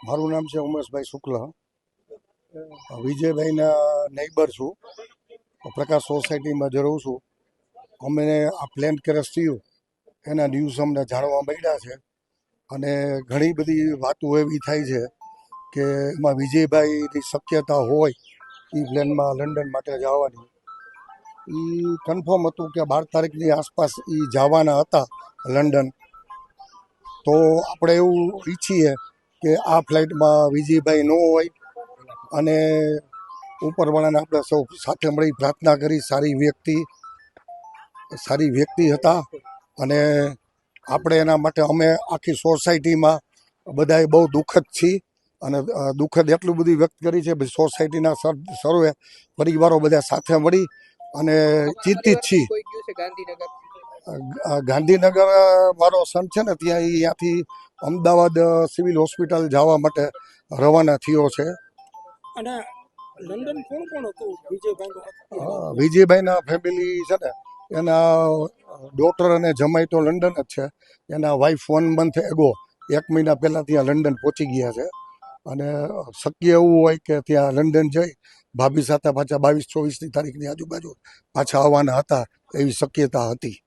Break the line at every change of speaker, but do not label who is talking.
મારું નામ છે ઉમેશભાઈ શુક્લા. વિજયભાઈના નેબર છું. પ્રકાશ સોસાયટીમાં જે રહું છું. અમે આ પ્લેન ક્રેશ થયું એના ન્યૂઝ અમને જાણવા મળ્યા છે અને ઘણી બધી વાતો એવી થાય છે કે એમાં વિજયભાઈની શક્યતા હોય એ પ્લેનમાં લંડન માટે જવાની. એ કન્ફર્મ હતું કે 12 તારીખની આસપાસ એ જવાના હતા લંડન. તો આપણે એવું ઈચ્છીએ કે આ ફ્લાઇટમાં વિજયભાઈ ન હોય અને ઉપરવાળાને આપણે સૌ સાથે મળી પ્રાર્થના કરી. સારી વ્યક્તિ હતા અને આપણે એના માટે અમે આખી સોસાયટીમાં બધાએ બહુ દુઃખદ છીએ અને દુઃખદ એટલું બધું વ્યક્ત કરી છે. સોસાયટીના સર્વે પરિવારો બધા સાથે મળી અને ચિંતિત છીએ. ગાંધીનગર મારો સન છે ને ત્યાં અહીંયાથી અમદાવાદ સિવિલ હોસ્પિટલ જવા માટે રવાના થયો છે.
અને લંડન કોણ કોણ હતું
વિજયભાઈના ફેમિલી છે ને એના ડોટર અને જમાઈ તો લંડન જ છે. એના વાઈફ 1 મંથ એગો 1 મહિના પહેલાં ત્યાં લંડન પહોંચી ગયા છે અને શક્ય એવું હોય કે ત્યાં લંડન જઈ ભાભી સાથે પાછા 22-24 તારીખની આજુબાજુ પાછા આવવાના હતા એવી શક્યતા હતી.